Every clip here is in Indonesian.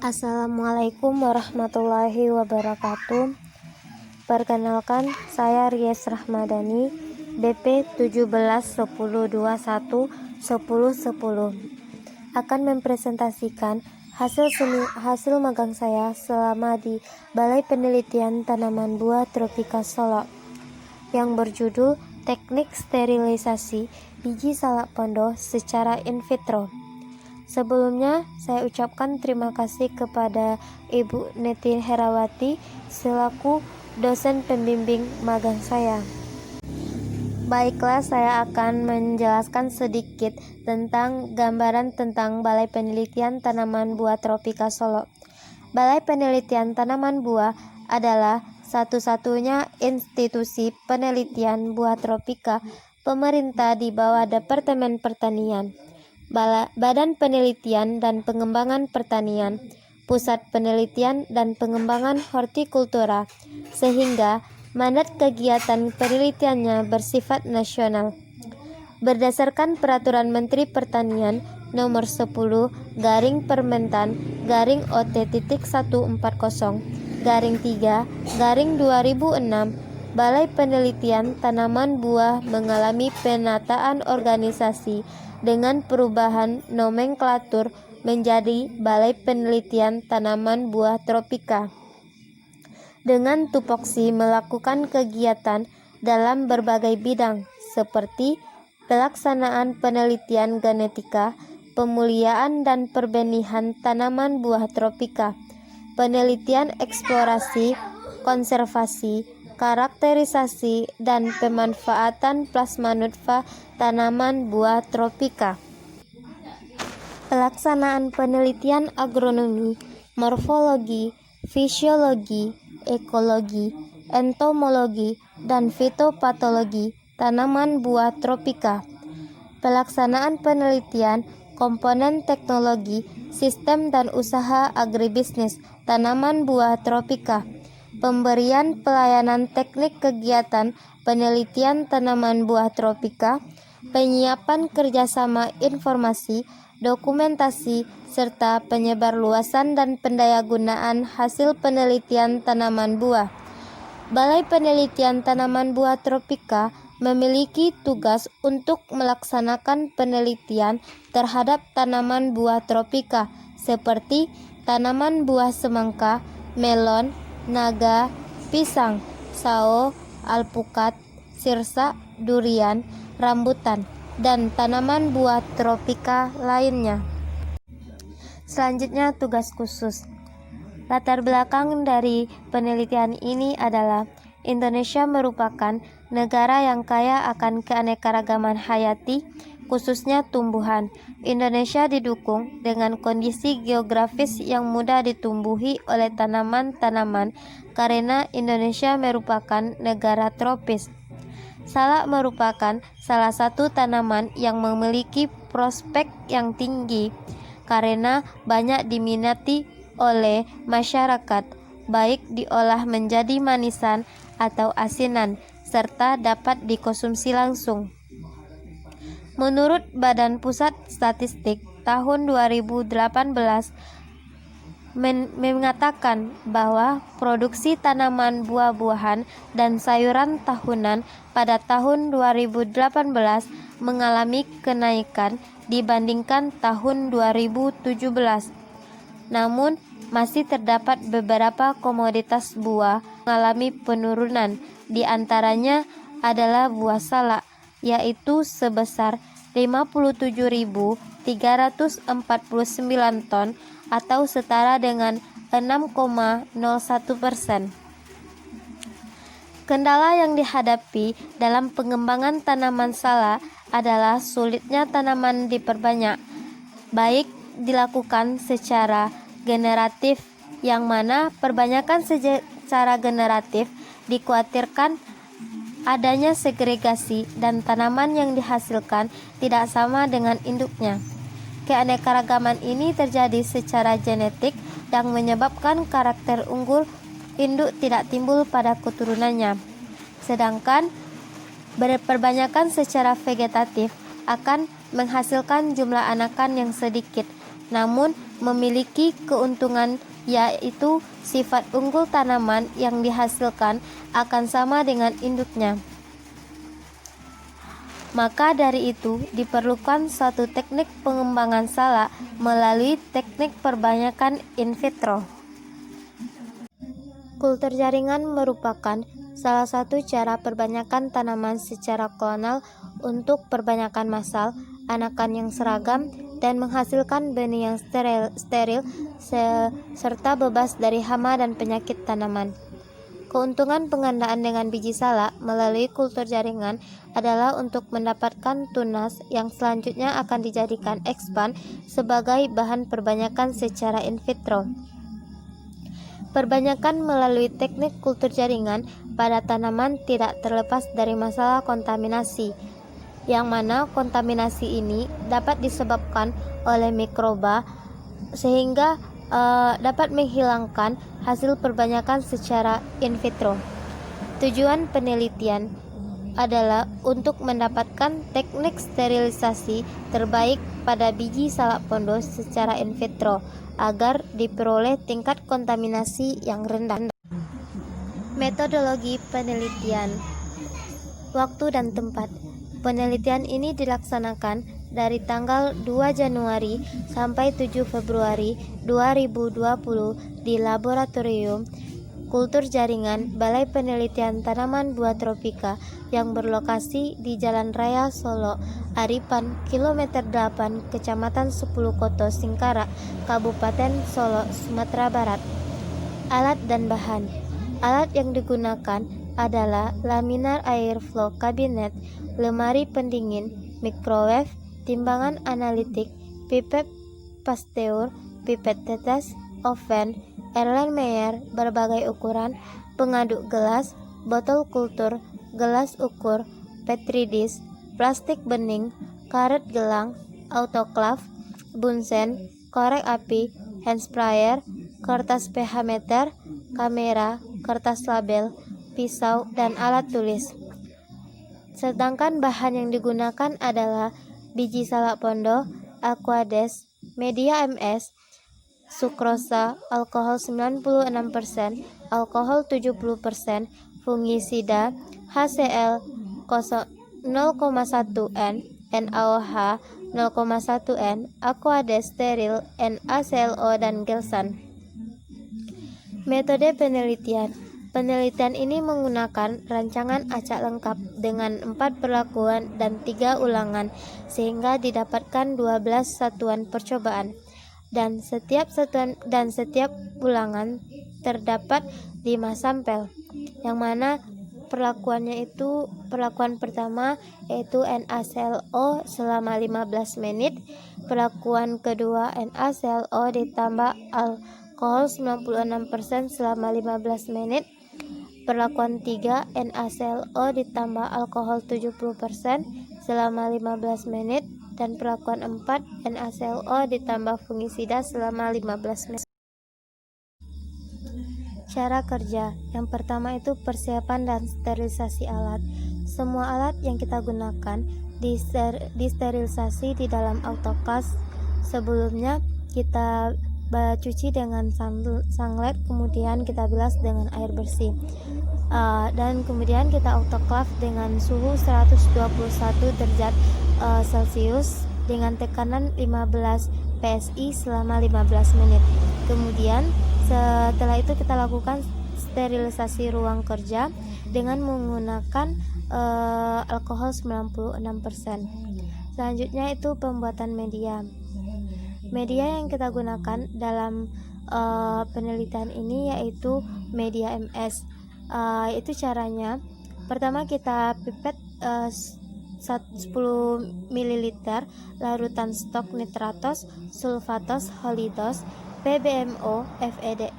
Assalamualaikum warahmatullahi wabarakatuh. Perkenalkan, saya Ries Rahmadani, BP 1710211010, akan mempresentasikan hasil magang saya selama di Balai Penelitian Tanaman Buah Tropika Solo yang berjudul Teknik Sterilisasi Biji Salak Pondo secara in vitro. Sebelumnya, saya ucapkan terima kasih kepada Ibu Neti Herawati selaku dosen pembimbing magang saya. Baiklah, saya akan menjelaskan sedikit tentang gambaran tentang Balai Penelitian Tanaman Buah Tropika Solo. Balai Penelitian Tanaman Buah adalah satu-satunya institusi penelitian buah tropika pemerintah di bawah Departemen Pertanian, Badan Penelitian dan Pengembangan Pertanian, Pusat Penelitian dan Pengembangan Hortikultura, sehingga mandat kegiatan penelitiannya bersifat nasional. Berdasarkan Peraturan Menteri Pertanian Nomor 10/OT.140/3/2006, Balai Penelitian Tanaman Buah mengalami penataan organisasi dengan perubahan nomenklatur menjadi Balai Penelitian Tanaman Buah Tropika, dengan tupoksi melakukan kegiatan dalam berbagai bidang seperti pelaksanaan penelitian genetika, pemuliaan dan perbenihan tanaman buah tropika, penelitian eksplorasi, konservasi, karakterisasi, dan pemanfaatan plasma nutfah tanaman buah tropika. Pelaksanaan penelitian agronomi, morfologi, fisiologi, ekologi, entomologi, dan fitopatologi tanaman buah tropika. Pelaksanaan penelitian komponen teknologi, sistem dan usaha agribisnis tanaman buah tropika. Pemberian pelayanan teknik kegiatan penelitian tanaman buah tropika, penyiapan kerjasama informasi, dokumentasi, serta penyebarluasan dan pendayagunaan hasil penelitian tanaman buah. Balai Penelitian Tanaman Buah Tropika memiliki tugas untuk melaksanakan penelitian terhadap tanaman buah tropika seperti tanaman buah semangka, melon, naga, pisang, sao, alpukat, sirsa, durian, rambutan, dan tanaman buah tropika lainnya. Selanjutnya, tugas khusus. Latar belakang dari penelitian ini adalah Indonesia merupakan negara yang kaya akan keanekaragaman hayati, khususnya tumbuhan. Indonesia didukung dengan kondisi geografis yang mudah ditumbuhi oleh tanaman-tanaman karena Indonesia merupakan negara tropis. Salak merupakan salah satu tanaman yang memiliki prospek yang tinggi karena banyak diminati oleh masyarakat, baik diolah menjadi manisan atau asinan, serta dapat dikonsumsi langsung. Menurut Badan Pusat Statistik, tahun 2018 mengatakan bahwa produksi tanaman buah-buahan dan sayuran tahunan pada tahun 2018 mengalami kenaikan dibandingkan tahun 2017. Namun, masih terdapat beberapa komoditas buah mengalami penurunan, di antaranya adalah buah salak, yaitu sebesar 57.349 ton atau setara dengan 6,01%. Kendala yang dihadapi dalam pengembangan tanaman salak adalah sulitnya tanaman diperbanyak, baik dilakukan secara generatif, yang mana perbanyakan secara generatif dikhawatirkan adanya segregasi dan tanaman yang dihasilkan tidak sama dengan induknya. Keanekaragaman ini terjadi secara genetik yang menyebabkan karakter unggul induk tidak timbul pada keturunannya. Sedangkan perbanyakan secara vegetatif akan menghasilkan jumlah anakan yang sedikit, namun memiliki keuntungan, yaitu sifat unggul tanaman yang dihasilkan akan sama dengan induknya. Maka dari itu diperlukan suatu teknik pengembangan salak melalui teknik perbanyakan in vitro. Kultur jaringan merupakan salah satu cara perbanyakan tanaman secara klonal untuk perbanyakan massal, anakan yang seragam, dan menghasilkan benih yang steril serta bebas dari hama dan penyakit tanaman. Keuntungan pengandaan dengan biji salak melalui kultur jaringan adalah untuk mendapatkan tunas yang selanjutnya akan dijadikan ekspan sebagai bahan perbanyakan secara in vitro. Perbanyakan melalui teknik kultur jaringan pada tanaman tidak terlepas dari masalah kontaminasi, yang mana kontaminasi ini dapat disebabkan oleh mikroba sehingga dapat menghilangkan hasil perbanyakan secara in vitro. Tujuan penelitian adalah untuk mendapatkan teknik sterilisasi terbaik pada biji salak pondo secara in vitro agar diperoleh tingkat kontaminasi yang rendah. Metodologi penelitian, waktu dan tempat. Penelitian ini dilaksanakan dari tanggal 2 Januari sampai 7 Februari 2020 di Laboratorium Kultur Jaringan Balai Penelitian Tanaman Buah Tropika yang berlokasi di Jalan Raya Solo, Aripan, Kilometer 8, Kecamatan 10 Koto, Singkarak, Kabupaten Solo, Sumatera Barat. Alat dan bahan. Alat yang digunakan adalah laminar air flow cabinet, lemari pendingin, microwave, timbangan analitik, pipet pasteur, pipet tetes, oven, Erlenmeyer berbagai ukuran, pengaduk gelas, botol kultur, gelas ukur, petri dish, plastik bening, karet gelang, autoklaf, bunsen, korek api, hand sprayer, kertas pH meter, kamera, kertas label, pisau, dan alat tulis. Sedangkan bahan yang digunakan adalah biji salak pondo, aquades, media MS, sukrosa, alkohol 96%, alkohol 70%, fungisida, HCl 0,1N, NaOH 0,1N, aquades steril, NaClO, dan gelsan. Metode penelitian. Penelitian ini menggunakan rancangan acak lengkap dengan 4 perlakuan dan 3 ulangan sehingga didapatkan 12 satuan percobaan. Dan setiap ulangan terdapat 5 sampel, yang mana perlakuannya itu perlakuan pertama yaitu NaClO selama 15 menit, perlakuan kedua NaClO ditambah alkohol 96% selama 15 menit, perlakuan 3 NaClO ditambah alkohol 70% selama 15 menit, dan perlakuan 4 NaClO ditambah fungisida selama 15 menit. Cara kerja. Yang pertama itu persiapan dan sterilisasi alat. Semua alat yang kita gunakan disterilisasi di dalam autoklav. Sebelumnya kita cuci dengan sanglet, kemudian kita bilas dengan air bersih, dan kemudian kita autoklav dengan suhu 121 derajat Celcius dengan tekanan 15 PSI selama 15 menit. Kemudian setelah itu kita lakukan sterilisasi ruang kerja dengan menggunakan alkohol 96%. Selanjutnya itu pembuatan media. Media yang kita gunakan dalam penelitian ini yaitu media MS. Itu caranya. Pertama kita pipet 10 ml larutan stok nitratos, sulfatos, holidos, PBMO,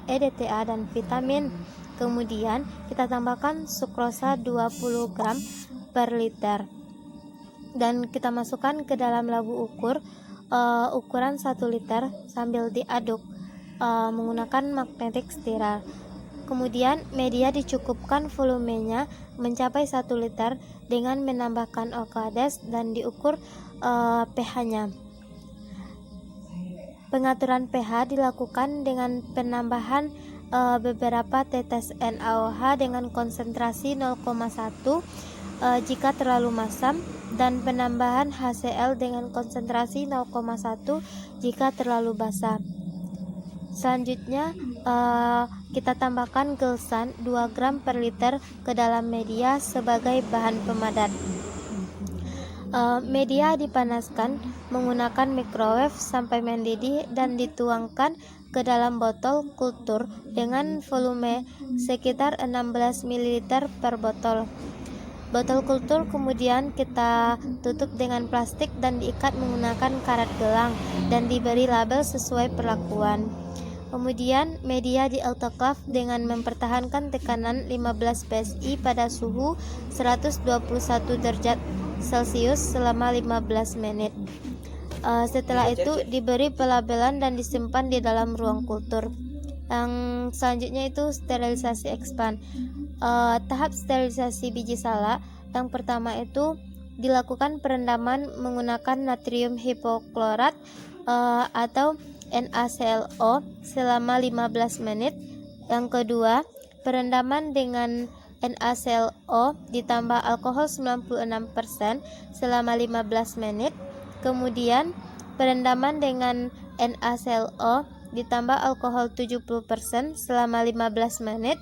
EDTA, dan vitamin. Kemudian kita tambahkan sukrosa 20 gram per liter dan kita masukkan ke dalam labu ukur ukuran 1 liter sambil diaduk menggunakan magnetik spiral. Kemudian media dicukupkan volumenya mencapai 1 liter dengan menambahkan aquades dan diukur pH-nya. Pengaturan pH dilakukan dengan penambahan beberapa tetes NaOH dengan konsentrasi 0,1 jika terlalu masam, dan penambahan HCl dengan konsentrasi 0,1 jika terlalu basah. Selanjutnya kita tambahkan gelsan 2 gram per liter ke dalam media sebagai bahan pemadat. Media dipanaskan menggunakan microwave sampai mendidih dan dituangkan ke dalam botol kultur dengan volume sekitar 16 ml per botol. Botol kultur kemudian kita tutup dengan plastik dan diikat menggunakan karat gelang dan diberi label sesuai perlakuan. Kemudian media di autoclave dengan mempertahankan tekanan 15 psi pada suhu 121 derajat Celcius selama 15 menit. Setelah itu diberi pelabelan dan disimpan di dalam ruang kultur. Yang selanjutnya itu sterilisasi expand. Tahap sterilisasi biji salak yang pertama itu dilakukan perendaman menggunakan natrium hipoklorat atau NaClO selama 15 menit. Yang kedua, perendaman dengan NaClO ditambah alkohol 96% selama 15 menit. Kemudian perendaman dengan NaClO ditambah alkohol 70% selama 15 menit.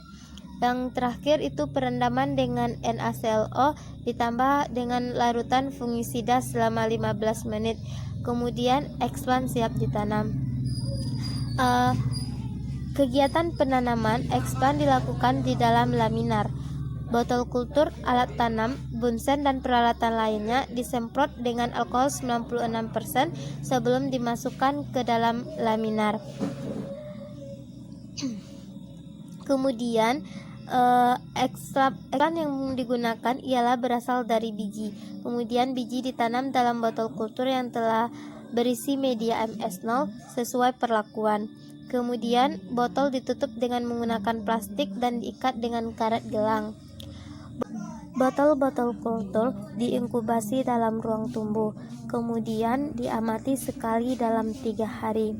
Yang terakhir itu perendaman dengan NaClO ditambah dengan larutan fungisida selama 15 menit. Kemudian expand siap ditanam. Kegiatan penanaman expand dilakukan di dalam laminar. Botol kultur, alat tanam, bunsen dan peralatan lainnya disemprot dengan alkohol 96% sebelum dimasukkan ke dalam laminar. Kemudian ekstrak yang digunakan ialah berasal dari biji. Kemudian biji ditanam dalam botol kultur yang telah berisi media MS0 sesuai perlakuan. Kemudian botol ditutup dengan menggunakan plastik dan diikat dengan karet gelang. Botol-botol kultur diinkubasi dalam ruang tumbuh, kemudian diamati sekali dalam 3 hari.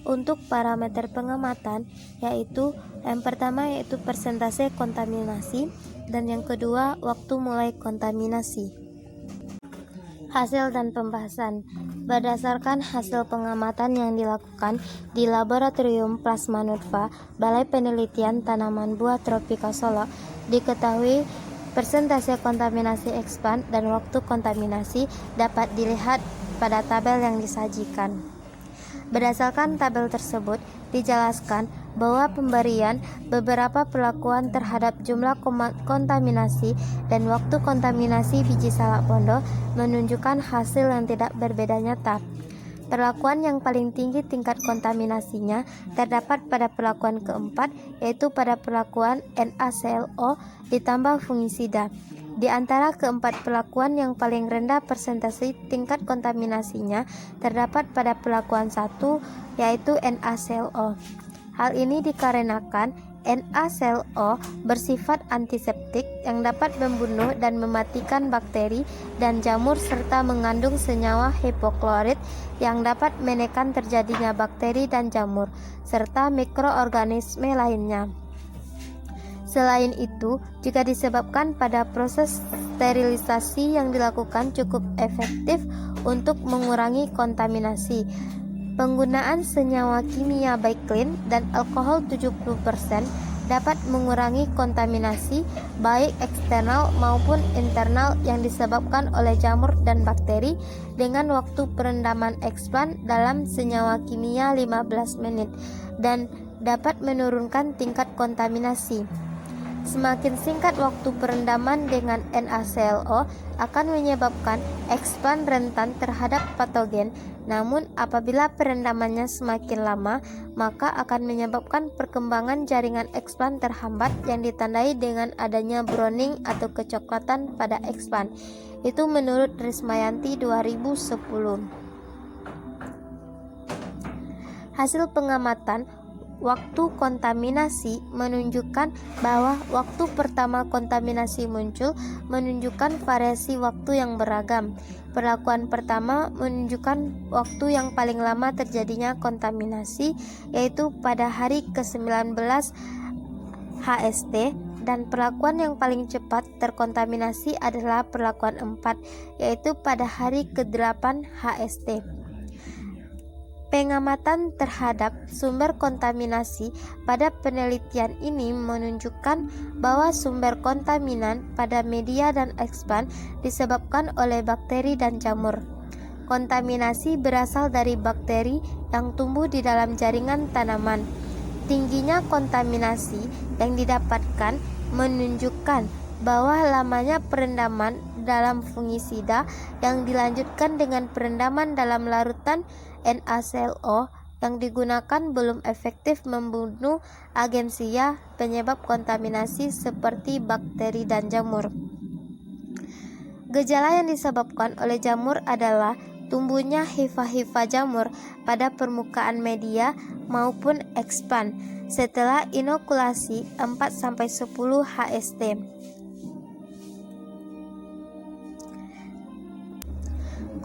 Untuk parameter pengamatan yaitu yang pertama yaitu persentase kontaminasi dan yang kedua waktu mulai kontaminasi. Hasil dan pembahasan. Berdasarkan hasil pengamatan yang dilakukan di Laboratorium Plasma Nutfa Balai Penelitian Tanaman Buah Tropika Solo, diketahui persentase kontaminasi expand dan waktu kontaminasi dapat dilihat pada tabel yang disajikan. Berdasarkan tabel tersebut, dijelaskan bahwa pemberian beberapa perlakuan terhadap jumlah kontaminasi dan waktu kontaminasi biji salak pondok menunjukkan hasil yang tidak berbeda nyata. Perlakuan yang paling tinggi tingkat kontaminasinya terdapat pada perlakuan keempat, yaitu pada perlakuan NaClO ditambah fungisida. Di antara keempat perlakuan yang paling rendah persentase tingkat kontaminasinya terdapat pada perlakuan 1, yaitu NaClO. Hal ini dikarenakan NaClO bersifat antiseptik yang dapat membunuh dan mematikan bakteri dan jamur serta mengandung senyawa hipoklorit yang dapat menekan terjadinya bakteri dan jamur serta mikroorganisme lainnya. Selain itu, jika disebabkan pada proses sterilisasi yang dilakukan cukup efektif untuk mengurangi kontaminasi. Penggunaan senyawa kimia baik clean dan alkohol 70% dapat mengurangi kontaminasi baik eksternal maupun internal yang disebabkan oleh jamur dan bakteri dengan waktu perendaman expand dalam senyawa kimia 15 menit dan dapat menurunkan tingkat kontaminasi. Semakin singkat waktu perendaman dengan NaClO akan menyebabkan expand rentan terhadap patogen. Namun apabila perendamannya semakin lama, maka akan menyebabkan perkembangan jaringan expand terhambat yang ditandai dengan adanya browning atau kecoklatan pada expand. Itu menurut Rismayanti 2010. Hasil pengamatan waktu kontaminasi menunjukkan bahwa waktu pertama kontaminasi muncul menunjukkan variasi waktu yang beragam. Perlakuan pertama menunjukkan waktu yang paling lama terjadinya kontaminasi, yaitu pada hari ke-19 HST, dan perlakuan yang paling cepat terkontaminasi adalah perlakuan 4, yaitu pada hari ke-8 HST. Pengamatan terhadap sumber kontaminasi pada penelitian ini menunjukkan bahwa sumber kontaminan pada media dan ekspan disebabkan oleh bakteri dan jamur. Kontaminasi berasal dari bakteri yang tumbuh di dalam jaringan tanaman. Tingginya kontaminasi yang didapatkan menunjukkan bahwa lamanya perendaman dalam fungisida yang dilanjutkan dengan perendaman dalam larutan NaClO yang digunakan belum efektif membunuh agensia penyebab kontaminasi seperti bakteri dan jamur. Gejala yang disebabkan oleh jamur adalah tumbuhnya hifa-hifa jamur pada permukaan media maupun ekspan setelah inokulasi 4-10 HST.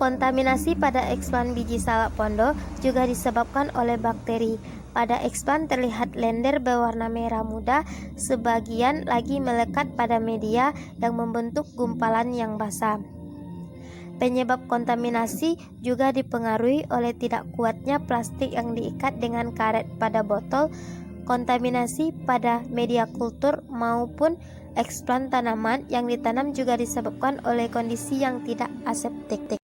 Kontaminasi pada ekspan biji salak pondo juga disebabkan oleh bakteri. Pada ekspan terlihat lender berwarna merah muda, sebagian lagi melekat pada media yang membentuk gumpalan yang basah. Penyebab kontaminasi juga dipengaruhi oleh tidak kuatnya plastik yang diikat dengan karet pada botol. Kontaminasi pada media kultur maupun ekspan tanaman yang ditanam juga disebabkan oleh kondisi yang tidak aseptik.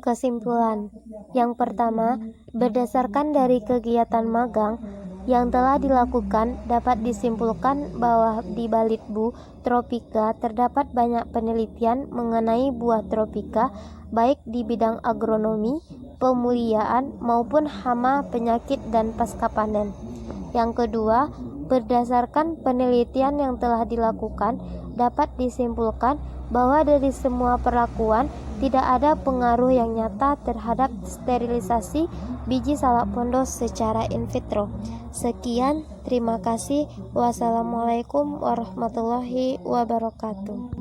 Kesimpulan. Yang pertama, berdasarkan dari kegiatan magang yang telah dilakukan, dapat disimpulkan bahwa di Balitbu tropika terdapat banyak penelitian mengenai buah tropika, baik di bidang agronomi, pemuliaan, maupun hama, penyakit, dan pasca panen. Yang kedua, berdasarkan penelitian yang telah dilakukan, dapat disimpulkan bahwa dari semua perlakuan tidak ada pengaruh yang nyata terhadap sterilisasi biji salak pondo secara in vitro. Sekian, terima kasih. Wassalamualaikum warahmatullahi wabarakatuh.